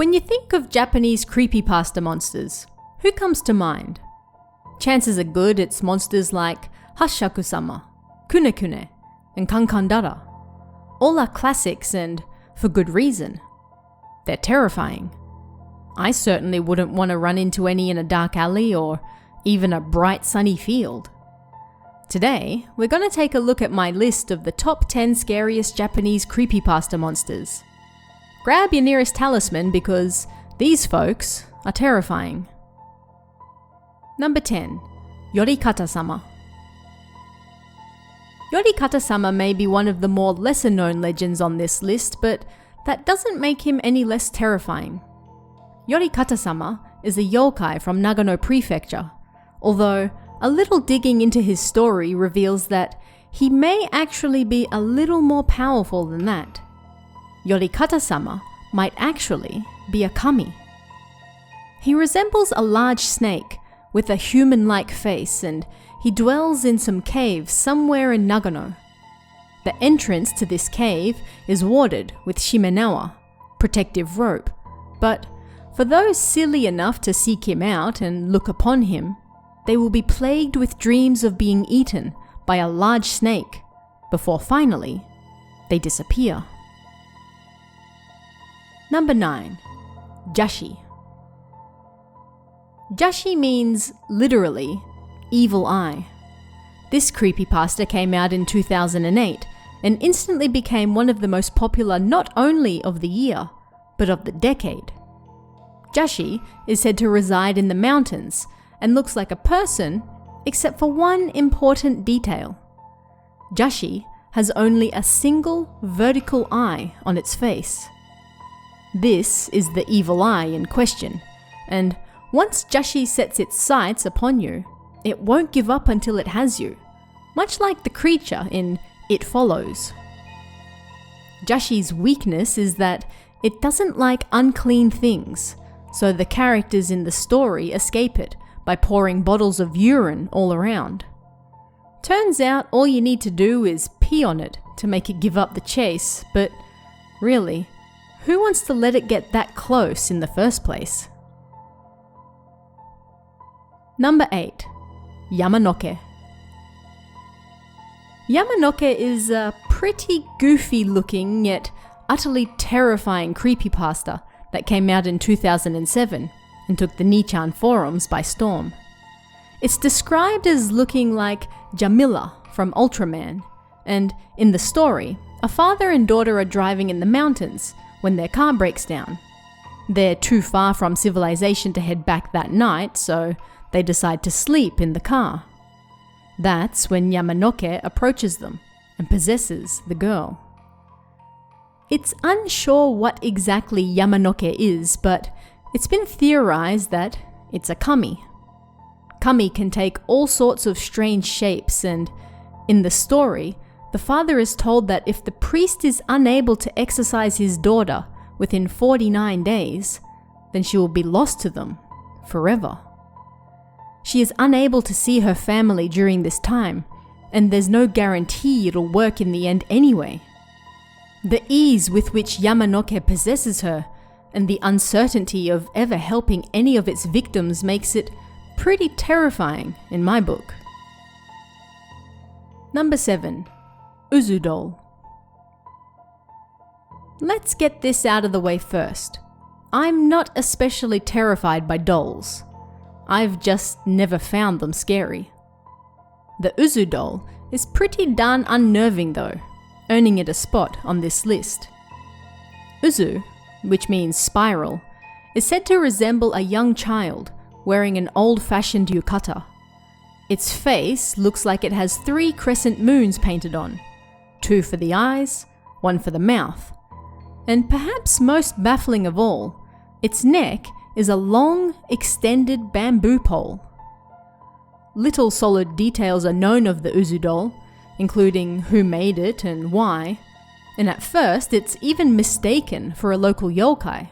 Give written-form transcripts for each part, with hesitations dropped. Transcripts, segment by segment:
When you think of Japanese creepypasta monsters, who comes to mind? Chances are good it's monsters like HASSHAKU-SAMA, KUNEKUNE, and KANKANDARA. All are classics and for good reason. They're terrifying. I certainly wouldn't want to run into any in a dark alley or even a bright sunny field. Today, we're going to take a look at my list of the top 10 scariest Japanese creepypasta monsters. Grab your nearest talisman because these folks are terrifying. Number 10. YORIKATA-SAMA. YORIKATA-SAMA may be one of the more lesser-known legends on this list, but that doesn't make him any less terrifying. YORIKATA-SAMA is a yokai from Nagano Prefecture, although a little digging into his story reveals that he may actually be a little more powerful than that. YORIKATA-SAMA might actually be a kami. He resembles a large snake with a human-like face, and he dwells in some caves somewhere in Nagano. The entrance to this cave is warded with shimenawa, protective rope, but for those silly enough to seek him out and look upon him, they will be plagued with dreams of being eaten by a large snake before finally they disappear. Number 9. Jashi. Jashi means, literally, evil eye. This creepypasta came out in 2008 and instantly became one of the most popular not only of the year, but of the decade. Jashi is said to reside in the mountains and looks like a person, except for one important detail. Jashi has only a single vertical eye on its face. This is the evil eye in question, and once Jashi sets its sights upon you, it won't give up until it has you, much like the creature in It Follows. Jashi's weakness is that it doesn't like unclean things, so the characters in the story escape it by pouring bottles of urine all around. Turns out all you need to do is pee on it to make it give up the chase, but really, who wants to let it get that close in the first place? Number 8. YAMANOKE. YAMANOKE is a pretty goofy looking yet utterly terrifying creepypasta that came out in 2007 and took the Nichan forums by storm. It's described as looking like Jamila from Ultraman, and in the story, a father and daughter are driving in the mountains when their car breaks down. They're too far from civilization to head back that night, so they decide to sleep in the car. That's when YAMANOKE approaches them and possesses the girl. It's unsure what exactly YAMANOKE is, but it's been theorized that it's a kami. Kami can take all sorts of strange shapes, and in the story, the father is told that if the priest is unable to exorcise his daughter within 49 days, then she will be lost to them forever. She is unable to see her family during this time, and there's no guarantee it'll work in the end anyway. The ease with which YAMANOKE possesses her and the uncertainty of ever helping any of its victims makes it pretty terrifying in my book. Number 7. Uzu doll. Let's get this out of the way first. I'm not especially terrified by dolls. I've just never found them scary. The Uzu doll is pretty darn unnerving though, earning it a spot on this list. Uzu, which means spiral, is said to resemble a young child wearing an old-fashioned yukata. Its face looks like it has 3 crescent moons painted on, 2 for the eyes, 1 for the mouth. And perhaps most baffling of all, its neck is a long, extended bamboo pole. Little solid details are known of the Uzu doll, including who made it and why, and at first it's even mistaken for a local yokai.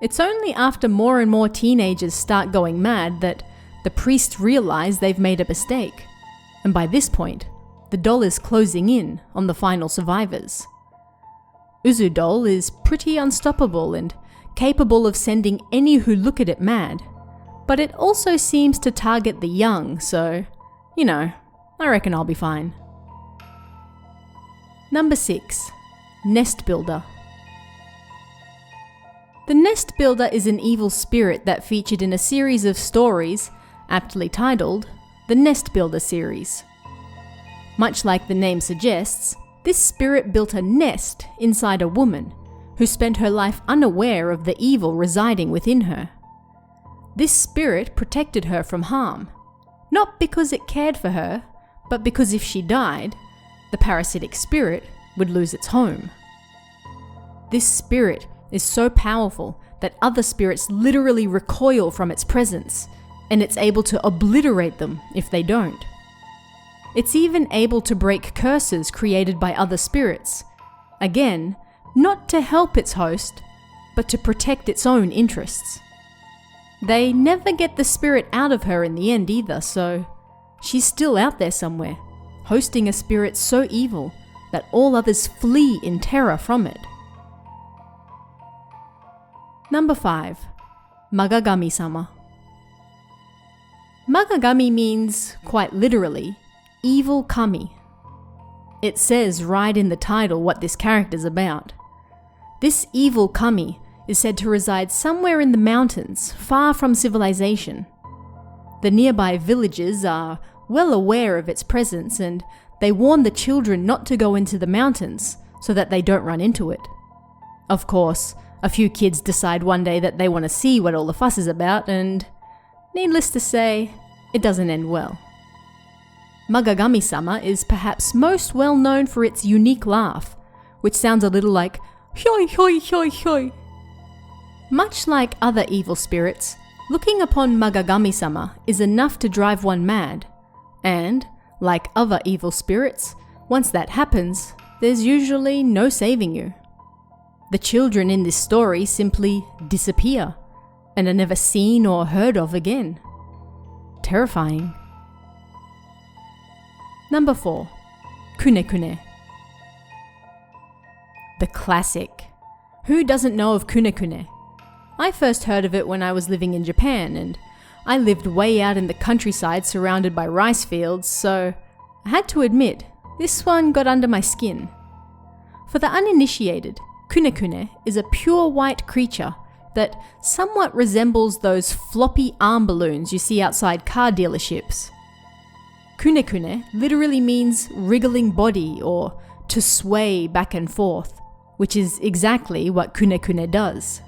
It's only after more and more teenagers start going mad that the priests realize they've made a mistake, and by this point, the doll is closing in on the final survivors. Uzu doll is pretty unstoppable and capable of sending any who look at it mad. But it also seems to target the young, so, I reckon I'll be fine. Number 6. Nest Builder. The Nest Builder is an evil spirit that featured in a series of stories, aptly titled the Nest Builder series. Much like the name suggests, this spirit built a nest inside a woman who spent her life unaware of the evil residing within her. This spirit protected her from harm, not because it cared for her, but because if she died, the parasitic spirit would lose its home. This spirit is so powerful that other spirits literally recoil from its presence, and it's able to obliterate them if they don't. It's even able to break curses created by other spirits, again, not to help its host, but to protect its own interests. They never get the spirit out of her in the end either, so she's still out there somewhere, hosting a spirit so evil that all others flee in terror from it. Number 5. MAGAGAMI-SAMA. Magagami means, quite literally, evil kami. It says right in the title what this character's about. This evil kami is said to reside somewhere in the mountains, far from civilization. The nearby villages are well aware of its presence, and they warn the children not to go into the mountains so that they don't run into it. Of course, a few kids decide one day that they want to see what all the fuss is about, and needless to say, it doesn't end well. Magagami-sama is perhaps most well known for its unique laugh, which sounds a little like "Hoi hoi hoi hoi." Much like other evil spirits, looking upon Magagami-sama is enough to drive one mad. And, like other evil spirits, once that happens, there's usually no saving you. The children in this story simply disappear and are never seen or heard of again. Terrifying. Number 4. KUNEKUNE. The classic. Who doesn't know of KUNEKUNE? I first heard of it when I was living in Japan, and I lived way out in the countryside surrounded by rice fields, so I had to admit, this one got under my skin. For the uninitiated, KUNEKUNE is a pure white creature that somewhat resembles those floppy arm balloons you see outside car dealerships. KUNEKUNE literally means wriggling body or to sway back and forth, which is exactly what KUNEKUNE does.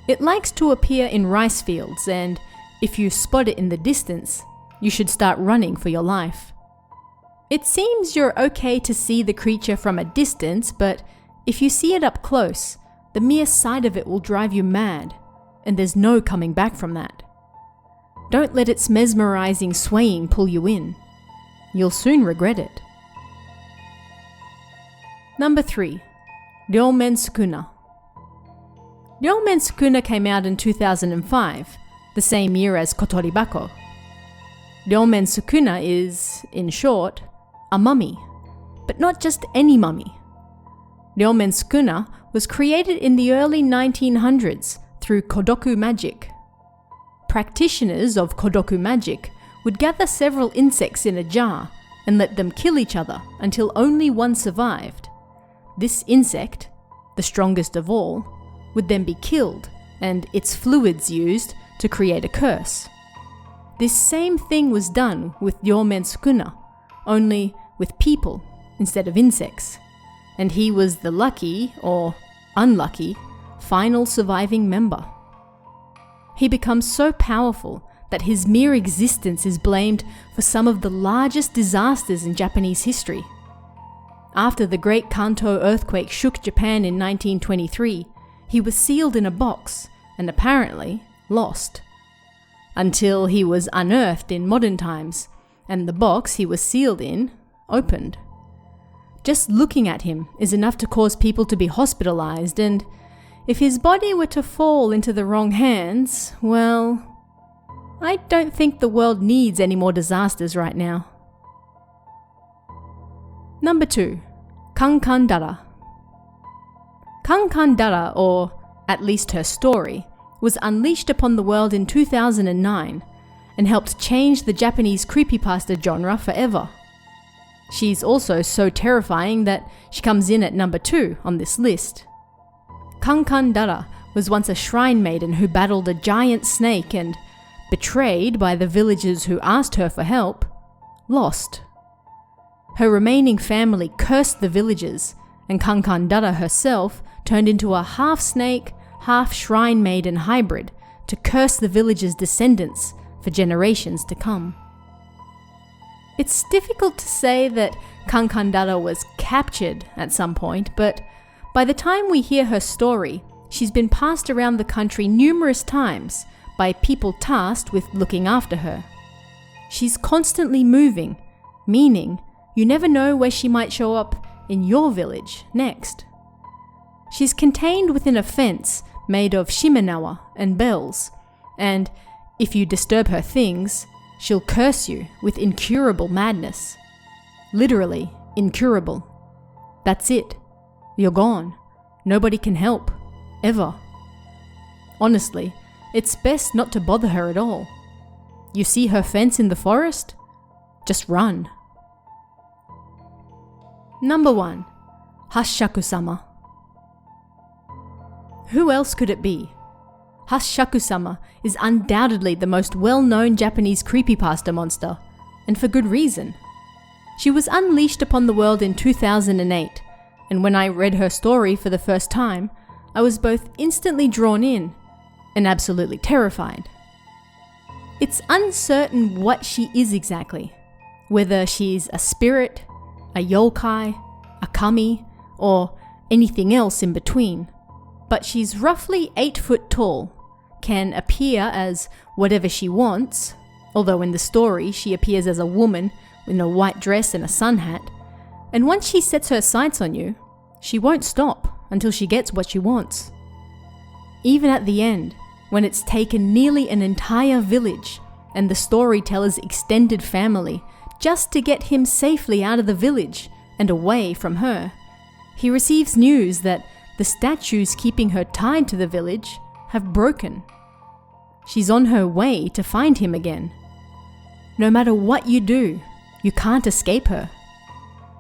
It likes to appear in rice fields, and if you spot it in the distance, you should start running for your life. It seems you're okay to see the creature from a distance, but if you see it up close, the mere sight of it will drive you mad, and there's no coming back from that. Don't let its mesmerizing swaying pull you in. You'll soon regret it. Number 3. RYOMEN SUKUNA. RYOMEN SUKUNA came out in 2005, the same year as Kotoribako. RYOMEN SUKUNA is, in short, a mummy, but not just any mummy. RYOMEN SUKUNA was created in the early 1900s through Kodoku magic. Practitioners of Kodoku magic would gather several insects in a jar and let them kill each other until only one survived. This insect, the strongest of all, would then be killed and its fluids used to create a curse. This same thing was done with RYOMEN SUKUNA, only with people instead of insects, and he was the lucky, or unlucky, final surviving member. He becomes so powerful that his mere existence is blamed for some of the largest disasters in Japanese history. After the Great Kanto earthquake shook Japan in 1923, he was sealed in a box and apparently lost. Until he was unearthed in modern times, and the box he was sealed in opened. Just looking at him is enough to cause people to be hospitalized, and if his body were to fall into the wrong hands, well, I don't think the world needs any more disasters right now. Number 2. KANKANDARA. KANKANDARA, or at least her story, was unleashed upon the world in 2009 and helped change the Japanese creepypasta genre forever. She's also so terrifying that she comes in at number 2 on this list. KANKANDARA was once a shrine maiden who battled a giant snake and, betrayed by the villagers who asked her for help, lost. Her remaining family cursed the villagers, and KANKANDARA herself turned into a half-snake, half-shrine maiden hybrid to curse the villagers' descendants for generations to come. It's difficult to say that KANKANDARA was captured at some point, but by the time we hear her story, she's been passed around the country numerous times by people tasked with looking after her. She's constantly moving, meaning you never know where she might show up in your village next. She's contained within a fence made of shimenawa and bells, and if you disturb her things, she'll curse you with incurable madness. Literally, incurable. That's it. You're gone. Nobody can help. Ever. Honestly, it's best not to bother her at all. You see her fence in the forest? Just run. Number 1. HASSHAKU-SAMA. Who else could it be? HASSHAKU-SAMA is undoubtedly the most well-known Japanese creepypasta monster, and for good reason. She was unleashed upon the world in 2008, and when I read her story for the first time, I was both instantly drawn in and absolutely terrified. It's uncertain what she is exactly, whether she's a spirit, a yokai, a kami, or anything else in between, but she's roughly 8 foot tall, can appear as whatever she wants, although in the story she appears as a woman in a white dress and a sun hat, and once she sets her sights on you, she won't stop until she gets what she wants. Even at the end, when it's taken nearly an entire village and the storyteller's extended family just to get him safely out of the village and away from her, he receives news that the statues keeping her tied to the village have broken. She's on her way to find him again. No matter what you do, you can't escape her.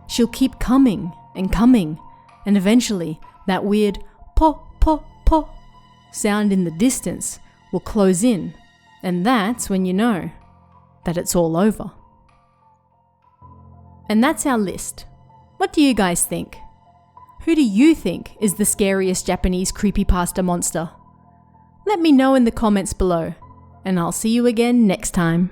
She'll keep coming, and eventually that weird po po po sound in the distance will close in, and that's when you know that it's all over. And that's our list. What do you guys think? Who do you think is the scariest Japanese creepypasta monster? Let me know in the comments below, and I'll see you again next time.